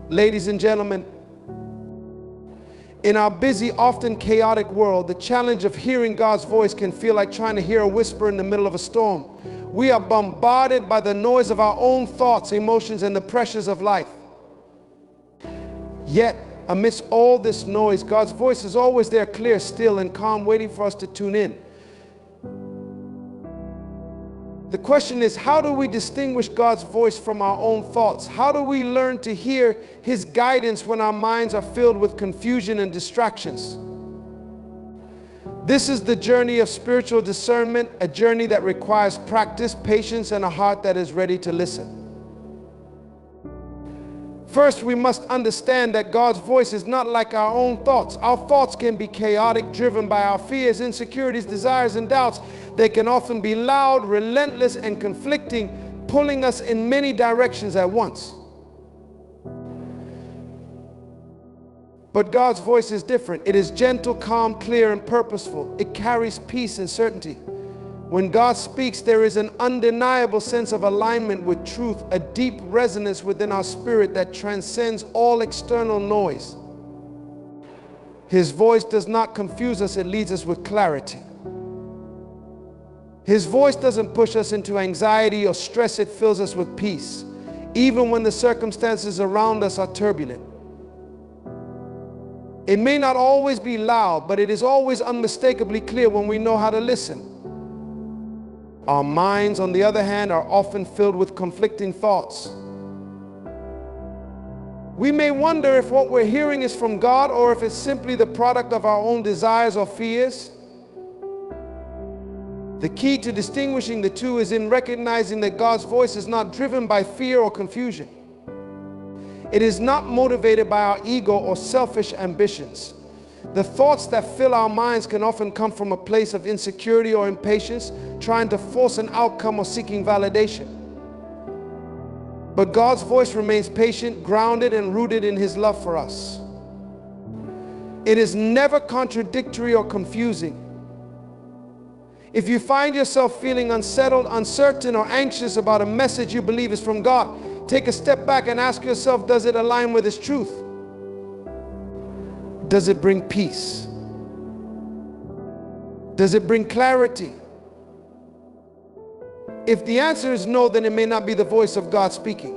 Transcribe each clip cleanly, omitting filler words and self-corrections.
Ladies and gentlemen, in our busy, often chaotic world, the challenge of hearing God's voice can feel like trying to hear a whisper in the middle of a storm. We are bombarded by the noise of our own thoughts, emotions, and the pressures of life. Yet, amidst all this noise, God's voice is always there, clear, still, and calm, waiting for us to tune in. The question is, how do we distinguish God's voice from our own thoughts? How do we learn to hear His guidance when our minds are filled with confusion and distractions? This is the journey of spiritual discernment, a journey that requires practice, patience, and a heart that is ready to listen. First, we must understand that God's voice is not like our own thoughts. Our thoughts can be chaotic, driven by our fears, insecurities, desires, and doubts. They can often be loud, relentless, and conflicting, pulling us in many directions at once. But God's voice is different. It is gentle, calm, clear, and purposeful. It carries peace and certainty. When God speaks, there is an undeniable sense of alignment with truth, a deep resonance within our spirit that transcends all external noise. His voice does not confuse us, it leads us with clarity. His voice doesn't push us into anxiety or stress, it fills us with peace, even when the circumstances around us are turbulent. It may not always be loud, but it is always unmistakably clear when we know how to listen. Our minds, on the other hand, are often filled with conflicting thoughts. We may wonder if what we're hearing is from God or if it's simply the product of our own desires or fears. The key to distinguishing the two is in recognizing that God's voice is not driven by fear or confusion. It is not motivated by our ego or selfish ambitions. The thoughts that fill our minds can often come from a place of insecurity or impatience, trying to force an outcome or seeking validation. But God's voice remains patient, grounded, and rooted in His love for us. It is never contradictory or confusing. If you find yourself feeling unsettled, uncertain, or anxious about a message you believe is from God, take a step back and ask yourself, does it align with His truth? Does it bring peace? Does it bring clarity? If the answer is no, then it may not be the voice of God speaking.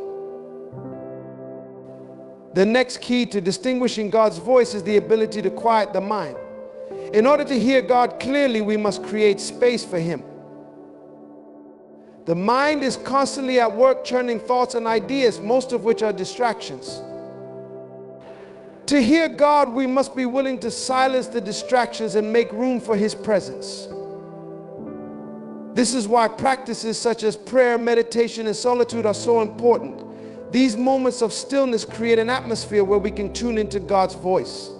The next key to distinguishing God's voice is the ability to quiet the mind. In order to hear God clearly, we must create space for Him. The mind is constantly at work churning thoughts and ideas, most of which are distractions. To hear God, we must be willing to silence the distractions and make room for His presence. This is why practices such as prayer, meditation, and solitude are so important. These moments of stillness create an atmosphere where we can tune into God's voice.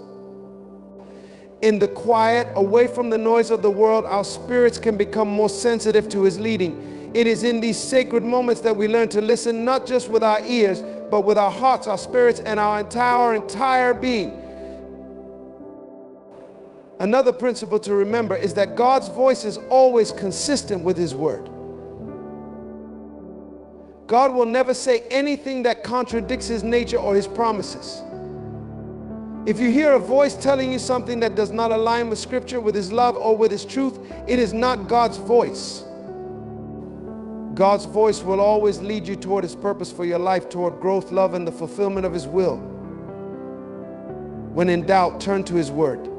In the quiet, away from the noise of the world, our spirits can become more sensitive to His leading. It is in these sacred moments that we learn to listen, not just with our ears, but with our hearts, our spirits, and our entire being. Another principle to remember is that God's voice is always consistent with His word. God will never say anything that contradicts His nature or His promises. If you hear a voice telling you something that does not align with Scripture, with His love, or with His truth, it is not God's voice. God's voice will always lead you toward His purpose for your life, toward growth, love, and the fulfillment of His will. When in doubt, turn to His word.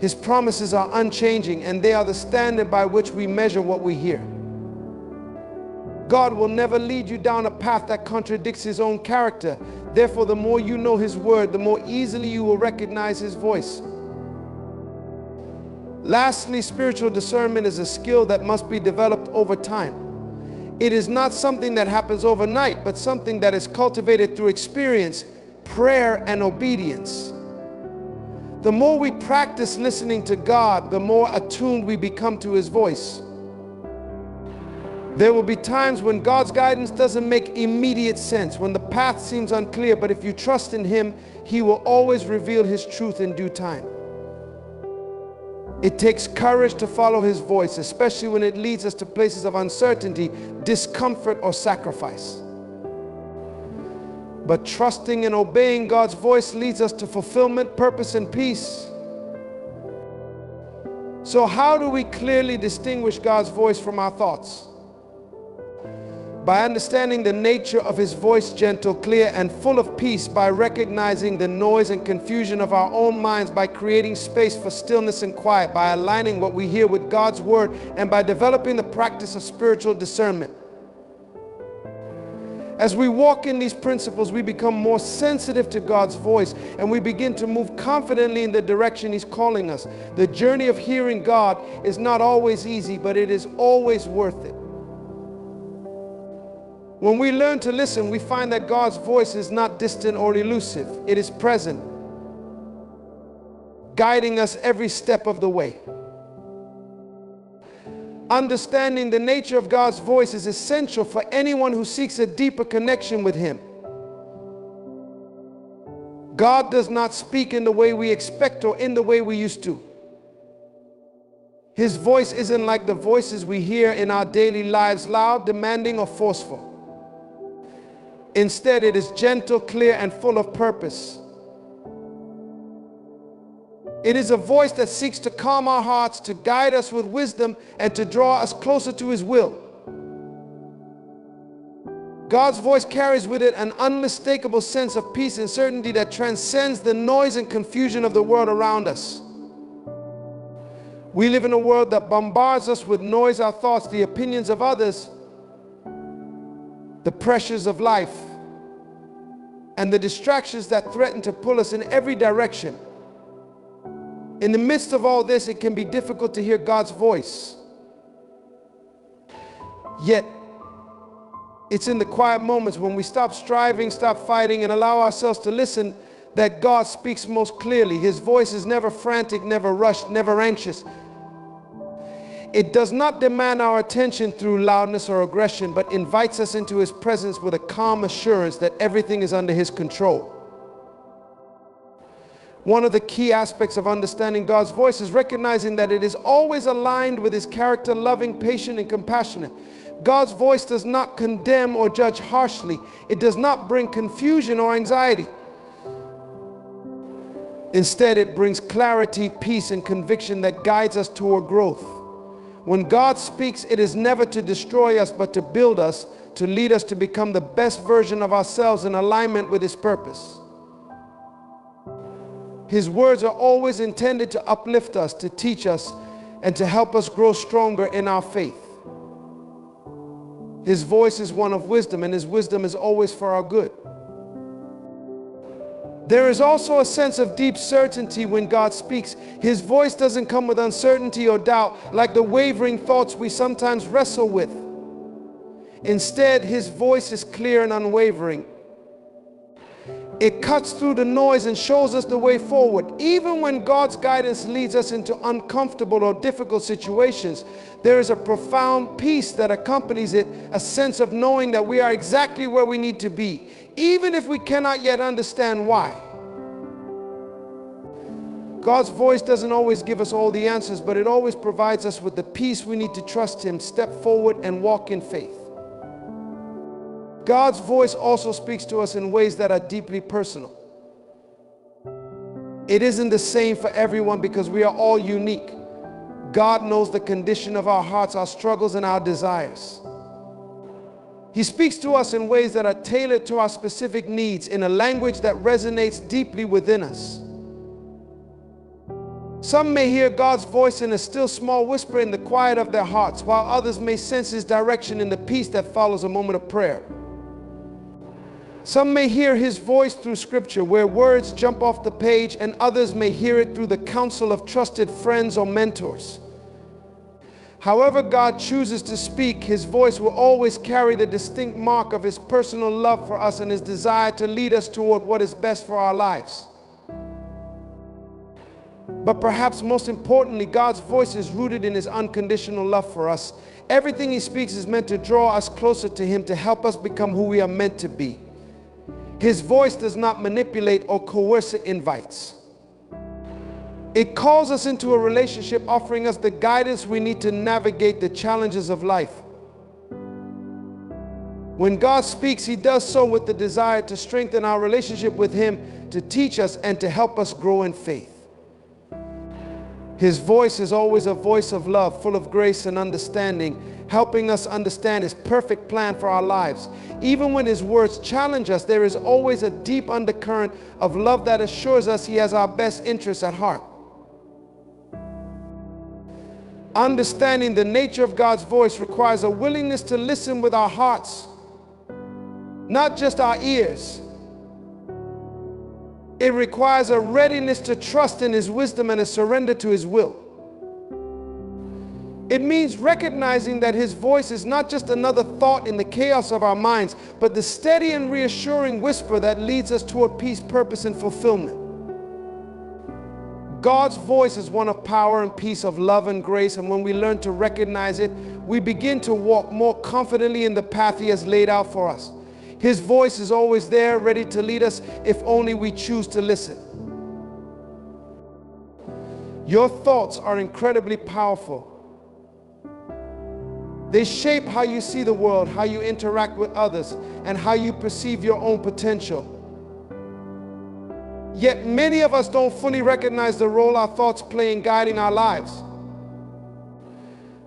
His promises are unchanging, and they are the standard by which we measure what we hear. God will never lead you down a path that contradicts His own character. Therefore, the more you know His word, the more easily you will recognize His voice. Lastly, spiritual discernment is a skill that must be developed over time. It is not something that happens overnight, but something that is cultivated through experience, prayer, and obedience. The more we practice listening to God, the more attuned we become to His voice. There will be times when God's guidance doesn't make immediate sense, when the path seems unclear, but if you trust in Him, He will always reveal His truth in due time. It takes courage to follow His voice, especially when it leads us to places of uncertainty, discomfort, or sacrifice. But trusting and obeying God's voice leads us to fulfillment, purpose, and peace. So how do we clearly distinguish God's voice from our thoughts? By understanding the nature of His voice, gentle, clear, and full of peace, by recognizing the noise and confusion of our own minds, by creating space for stillness and quiet, by aligning what we hear with God's word, and by developing the practice of spiritual discernment. As we walk in these principles, we become more sensitive to God's voice, and we begin to move confidently in the direction He's calling us. The journey of hearing God is not always easy, but it is always worth it. When we learn to listen, we find that God's voice is not distant or elusive. It is present, guiding us every step of the way. Understanding the nature of God's voice is essential for anyone who seeks a deeper connection with Him. God does not speak in the way we expect or in the way we used to. His voice isn't like the voices we hear in our daily lives, loud, demanding, or forceful. Instead, it is gentle, clear, and full of purpose. It is a voice that seeks to calm our hearts, to guide us with wisdom, and to draw us closer to His will. God's voice carries with it an unmistakable sense of peace and certainty that transcends the noise and confusion of the world around us. We live in a world that bombards us with noise, our thoughts, the opinions of others, the pressures of life, and the distractions that threaten to pull us in every direction. In the midst of all this, it can be difficult to hear God's voice. Yet, it's in the quiet moments when we stop striving, stop fighting, and allow ourselves to listen that God speaks most clearly. His voice is never frantic, never rushed, never anxious. It does not demand our attention through loudness or aggression, but invites us into His presence with a calm assurance that everything is under His control. One of the key aspects of understanding God's voice is recognizing that it is always aligned with His character, loving, patient, and compassionate. God's voice does not condemn or judge harshly. It does not bring confusion or anxiety. Instead, it brings clarity, peace, and conviction that guides us toward growth. When God speaks, it is never to destroy us, but to build us, to lead us to become the best version of ourselves in alignment with His purpose. His words are always intended to uplift us, to teach us, and to help us grow stronger in our faith. His voice is one of wisdom, and His wisdom is always for our good. There is also a sense of deep certainty when God speaks. His voice doesn't come with uncertainty or doubt, like the wavering thoughts we sometimes wrestle with. Instead, His voice is clear and unwavering. It cuts through the noise and shows us the way forward. Even when God's guidance leads us into uncomfortable or difficult situations, there is a profound peace that accompanies it, a sense of knowing that we are exactly where we need to be, even if we cannot yet understand why. God's voice doesn't always give us all the answers, but it always provides us with the peace we need to trust Him, step forward, and walk in faith. God's voice also speaks to us in ways that are deeply personal. It isn't the same for everyone because we are all unique. God knows the condition of our hearts, our struggles, and our desires. He speaks to us in ways that are tailored to our specific needs, in a language that resonates deeply within us. Some may hear God's voice in a still small whisper in the quiet of their hearts, while others may sense His direction in the peace that follows a moment of prayer. Some may hear His voice through Scripture, where words jump off the page, and others may hear it through the counsel of trusted friends or mentors. However God chooses to speak, His voice will always carry the distinct mark of His personal love for us and His desire to lead us toward what is best for our lives. But perhaps most importantly, God's voice is rooted in His unconditional love for us. Everything He speaks is meant to draw us closer to Him, to help us become who we are meant to be. His voice does not manipulate or coerce, it invites. It calls us into a relationship, offering us the guidance we need to navigate the challenges of life. When God speaks, He does so with the desire to strengthen our relationship with Him, to teach us and to help us grow in faith. His voice is always a voice of love, full of grace and understanding, helping us understand His perfect plan for our lives. Even when His words challenge us, there is always a deep undercurrent of love that assures us He has our best interests at heart. Understanding the nature of God's voice requires a willingness to listen with our hearts, not just our ears. It requires a readiness to trust in His wisdom and a surrender to His will. It means recognizing that His voice is not just another thought in the chaos of our minds, but the steady and reassuring whisper that leads us toward peace, purpose, and fulfillment. God's voice is one of power and peace, of love and grace, and when we learn to recognize it, we begin to walk more confidently in the path He has laid out for us. His voice is always there, ready to lead us if only we choose to listen. Your thoughts are incredibly powerful. They shape how you see the world, how you interact with others, and how you perceive your own potential. Yet many of us don't fully recognize the role our thoughts play in guiding our lives.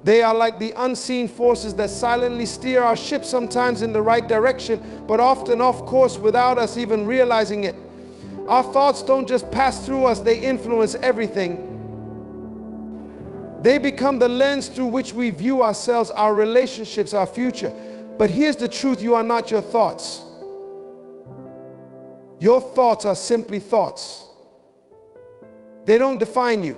They are like the unseen forces that silently steer our ship, sometimes in the right direction, but often off course without us even realizing it. Our thoughts don't just pass through us, they influence everything. They become the lens through which we view ourselves, our relationships, our future. But here's the truth: you are not your thoughts. Your thoughts are simply thoughts. They don't define you.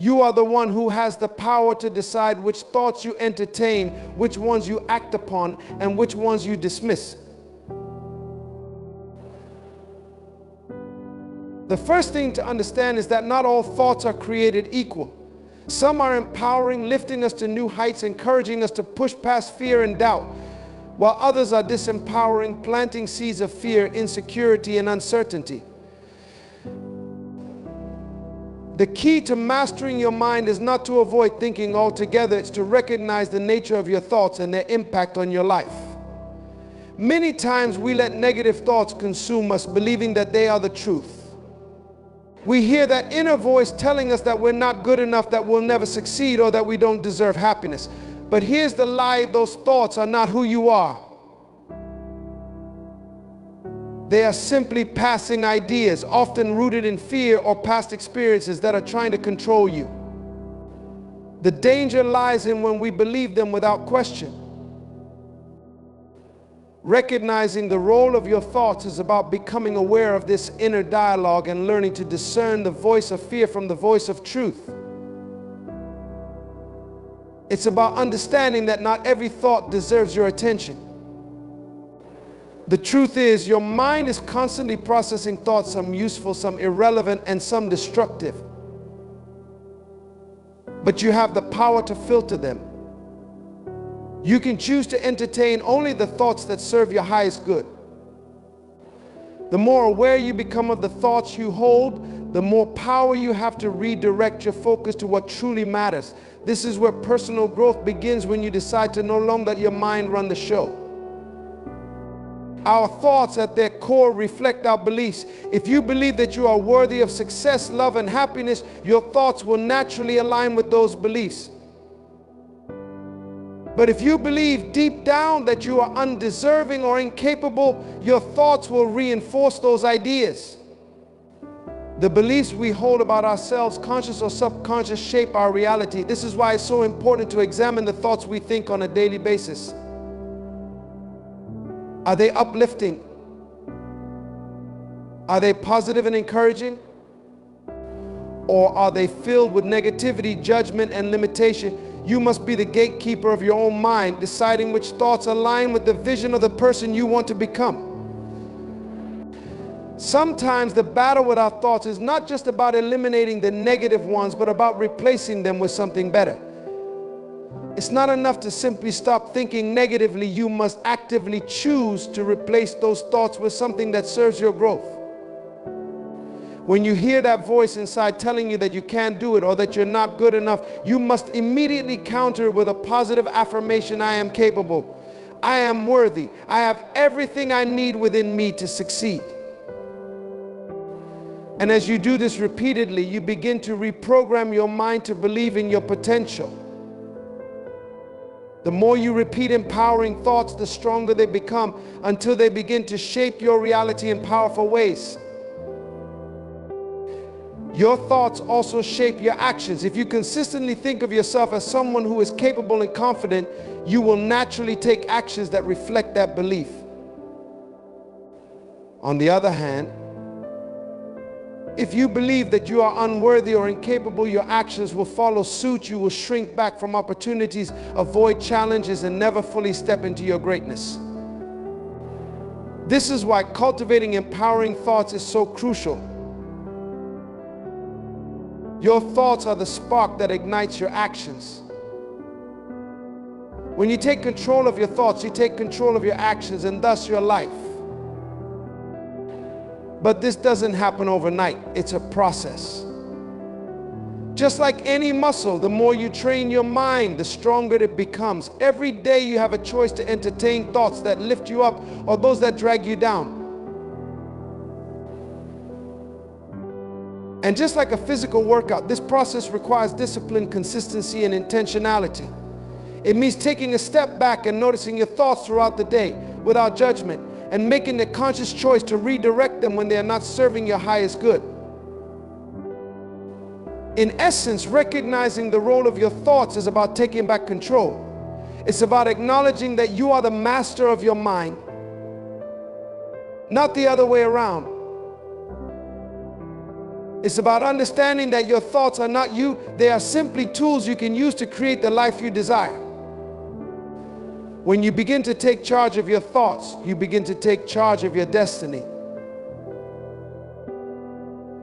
You are the one who has the power to decide which thoughts you entertain, which ones you act upon, and which ones you dismiss. The first thing to understand is that not all thoughts are created equal. Some are empowering, lifting us to new heights, encouraging us to push past fear and doubt, while others are disempowering, planting seeds of fear, insecurity, and uncertainty. The key to mastering your mind is not to avoid thinking altogether, it's to recognize the nature of your thoughts and their impact on your life. Many times we let negative thoughts consume us, believing that they are the truth. We hear that inner voice telling us that we're not good enough, that we'll never succeed, or that we don't deserve happiness. But here's the lie: those thoughts are not who you are. They are simply passing ideas, often rooted in fear or past experiences that are trying to control you. The danger lies in when we believe them without question. Recognizing the role of your thoughts is about becoming aware of this inner dialogue and learning to discern the voice of fear from the voice of truth. It's about understanding that not every thought deserves your attention. The truth is, your mind is constantly processing thoughts, some useful, some irrelevant, and some destructive. But you have the power to filter them. You can choose to entertain only the thoughts that serve your highest good. The more aware you become of the thoughts you hold, the more power you have to redirect your focus to what truly matters. This is where personal growth begins, when you decide to no longer let your mind run the show. Our thoughts at their core reflect our beliefs. If you believe that you are worthy of success, love, and happiness, your thoughts will naturally align with those beliefs. But if you believe deep down that you are undeserving or incapable, your thoughts will reinforce those ideas. The beliefs we hold about ourselves, conscious or subconscious, shape our reality. This is why it's so important to examine the thoughts we think on a daily basis. Are they uplifting? Are they positive and encouraging? Or are they filled with negativity, judgment, and limitation? You must be the gatekeeper of your own mind, deciding which thoughts align with the vision of the person you want to become. Sometimes the battle with our thoughts is not just about eliminating the negative ones, but about replacing them with something better. It's not enough to simply stop thinking negatively. You must actively choose to replace those thoughts with something that serves your growth. When you hear that voice inside telling you that you can't do it or that you're not good enough, you must immediately counter it with a positive affirmation: I am capable. I am worthy. I have everything I need within me to succeed. And as you do this repeatedly, you begin to reprogram your mind to believe in your potential. The more you repeat empowering thoughts, the stronger they become until they begin to shape your reality in powerful ways. Your thoughts also shape your actions. If you consistently think of yourself as someone who is capable and confident, you will naturally take actions that reflect that belief. On the other hand, if you believe that you are unworthy or incapable, your actions will follow suit. You will shrink back from opportunities, avoid challenges, and never fully step into your greatness. This is why cultivating empowering thoughts is so crucial. Your thoughts are the spark that ignites your actions. When you take control of your thoughts, you take control of your actions and thus your life. But this doesn't happen overnight. It's a process. Just like any muscle, the more you train your mind, the stronger it becomes. Every day you have a choice to entertain thoughts that lift you up or those that drag you down. And just like a physical workout, this process requires discipline, consistency, and intentionality. It means taking a step back and noticing your thoughts throughout the day without judgment, and making the conscious choice to redirect them when they are not serving your highest good. In essence, recognizing the role of your thoughts is about taking back control. It's about acknowledging that you are the master of your mind, not the other way around. It's about understanding that your thoughts are not you. They are simply tools you can use to create the life you desire. When you begin to take charge of your thoughts, you begin to take charge of your destiny.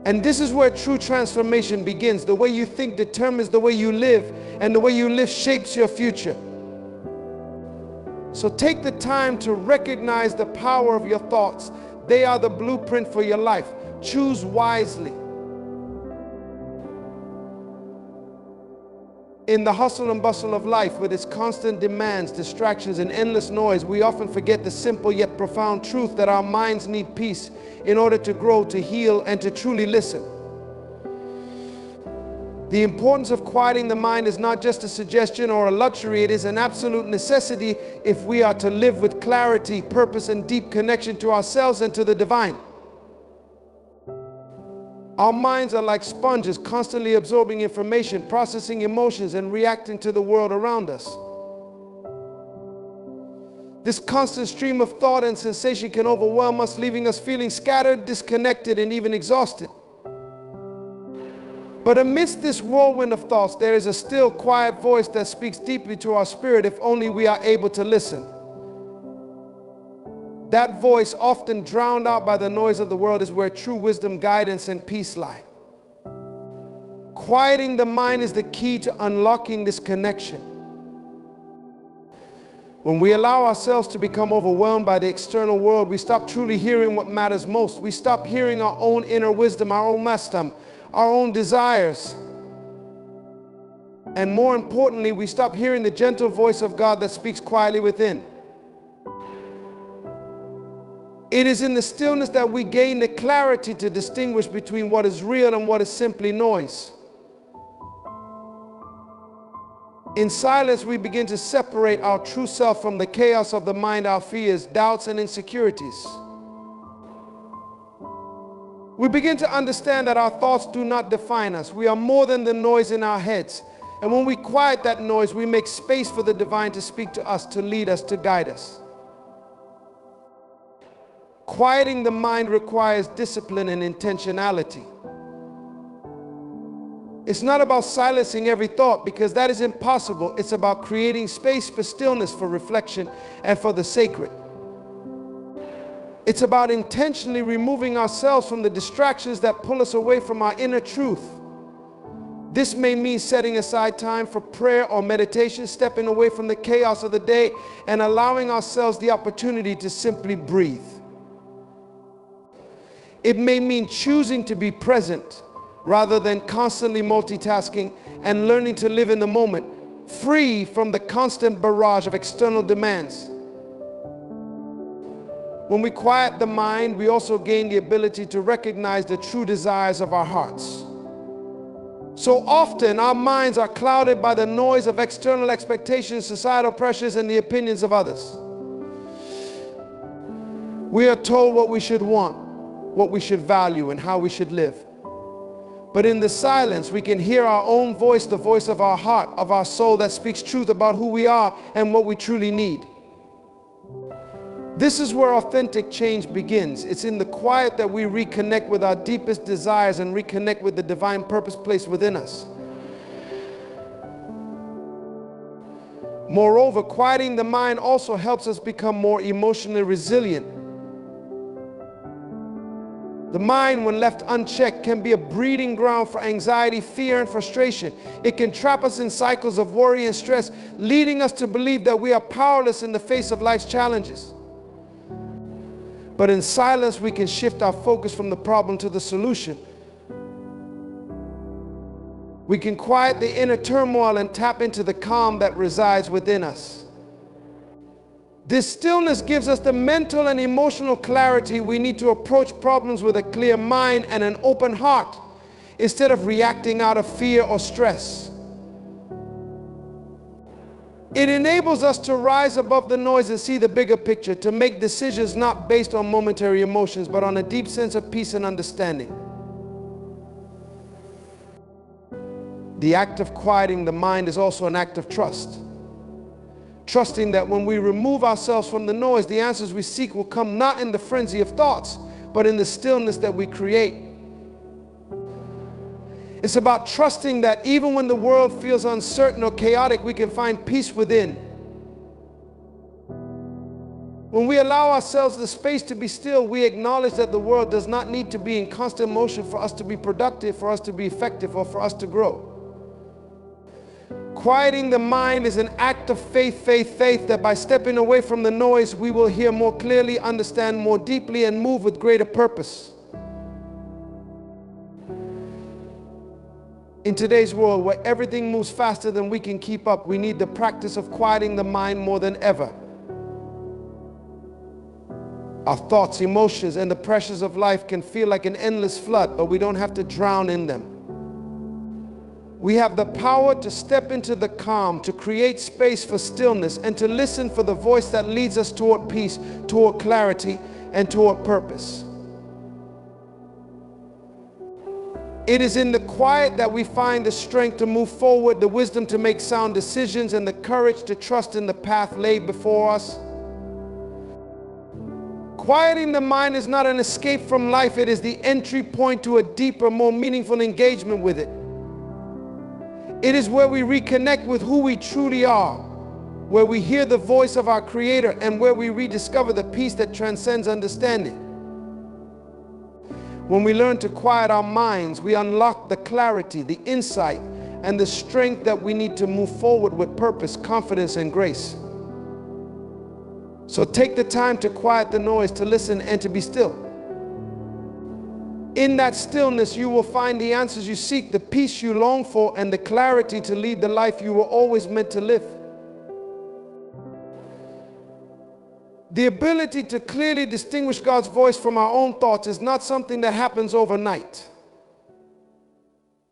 And this is where true transformation begins. The way you think determines the way you live, and the way you live shapes your future. So take the time to recognize the power of your thoughts. They are the blueprint for your life. Choose wisely. In the hustle and bustle of life, with its constant demands, distractions, and endless noise, we often forget the simple yet profound truth that our minds need peace in order to grow, to heal, and to truly listen. The importance of quieting the mind is not just a suggestion or a luxury, it is an absolute necessity if we are to live with clarity, purpose, and deep connection to ourselves and to the divine. Our minds are like sponges, constantly absorbing information, processing emotions, and reacting to the world around us. This constant stream of thought and sensation can overwhelm us, leaving us feeling scattered, disconnected, and even exhausted. But amidst this whirlwind of thoughts, there is a still, quiet voice that speaks deeply to our spirit if only we are able to listen. That voice, often drowned out by the noise of the world, is where true wisdom, guidance, and peace lie. Quieting the mind is the key to unlocking this connection. When we allow ourselves to become overwhelmed by the external world, we stop truly hearing what matters most. We stop hearing our own inner wisdom, our own wisdom, our own desires. And more importantly, we stop hearing the gentle voice of God that speaks quietly within. It is in the stillness that we gain the clarity to distinguish between what is real and what is simply noise. In silence, we begin to separate our true self from the chaos of the mind, our fears, doubts, and insecurities. We begin to understand that our thoughts do not define us. We are more than the noise in our heads. And when we quiet that noise, we make space for the divine to speak to us, to lead us, to guide us. Quieting the mind requires discipline and intentionality. It's not about silencing every thought, because that is impossible. It's about creating space for stillness, for reflection, and for the sacred. It's about intentionally removing ourselves from the distractions that pull us away from our inner truth. This may mean setting aside time for prayer or meditation, stepping away from the chaos of the day, and allowing ourselves the opportunity to simply breathe. It may mean choosing to be present rather than constantly multitasking, and learning to live in the moment, free from the constant barrage of external demands. When we quiet the mind, we also gain the ability to recognize the true desires of our hearts. So often, our minds are clouded by the noise of external expectations, societal pressures, and the opinions of others. We are told what we should want, what we should value, and how we should live. But in the silence, we can hear our own voice, the voice of our heart, of our soul, that speaks truth about who we are and what we truly need. This is where authentic change begins. It's in the quiet that we reconnect with our deepest desires and reconnect with the divine purpose placed within us. Moreover, quieting the mind also helps us become more emotionally resilient. The mind, when left unchecked, can be a breeding ground for anxiety, fear, and frustration. It can trap us in cycles of worry and stress, leading us to believe that we are powerless in the face of life's challenges. But in silence, we can shift our focus from the problem to the solution. We can quiet the inner turmoil and tap into the calm that resides within us. This stillness gives us the mental and emotional clarity we need to approach problems with a clear mind and an open heart, instead of reacting out of fear or stress. It enables us to rise above the noise and see the bigger picture, to make decisions not based on momentary emotions, but on a deep sense of peace and understanding. The act of quieting the mind is also an act of trust. Trusting that when we remove ourselves from the noise, the answers we seek will come not in the frenzy of thoughts, but in the stillness that we create. It's about trusting that even when the world feels uncertain or chaotic, we can find peace within. When we allow ourselves the space to be still, we acknowledge that the world does not need to be in constant motion for us to be productive, for us to be effective, or for us to grow. Quieting the mind is an act of faith that by stepping away from the noise, we will hear more clearly, understand more deeply, and move with greater purpose. In today's world, where everything moves faster than we can keep up, we need the practice of quieting the mind more than ever. Our thoughts, emotions, and the pressures of life can feel like an endless flood, but we don't have to drown in them. We have the power to step into the calm, to create space for stillness, and to listen for the voice that leads us toward peace, toward clarity, and toward purpose. It is in the quiet that we find the strength to move forward, the wisdom to make sound decisions, and the courage to trust in the path laid before us. Quieting the mind is not an escape from life, it is the entry point to a deeper, more meaningful engagement with it. It is where we reconnect with who we truly are, where we hear the voice of our Creator, and where we rediscover the peace that transcends understanding. When we learn to quiet our minds, we unlock the clarity, the insight, and the strength that we need to move forward with purpose, confidence, and grace. So take the time to quiet the noise, to listen, and to be still. In that stillness, you will find the answers you seek, the peace you long for, and the clarity to lead the life you were always meant to live. The ability to clearly distinguish God's voice from our own thoughts is not something that happens overnight.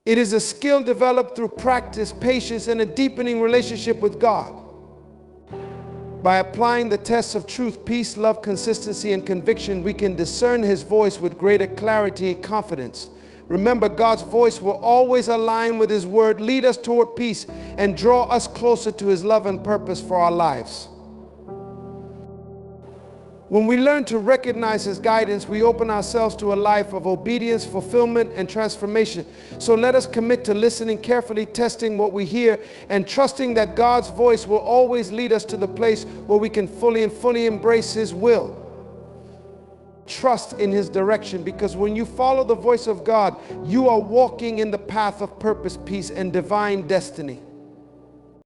It is a skill developed through practice, patience, and a deepening relationship with God. By applying the tests of truth, peace, love, consistency, and conviction, we can discern His voice with greater clarity and confidence. Remember, God's voice will always align with His word, lead us toward peace, and draw us closer to His love and purpose for our lives. When we learn to recognize His guidance, we open ourselves to a life of obedience, fulfillment, and transformation. So let us commit to listening carefully, testing what we hear, and trusting that God's voice will always lead us to the place where we can fully embrace His will. Trust in His direction, because when you follow the voice of God, you are walking in the path of purpose, peace, and divine destiny.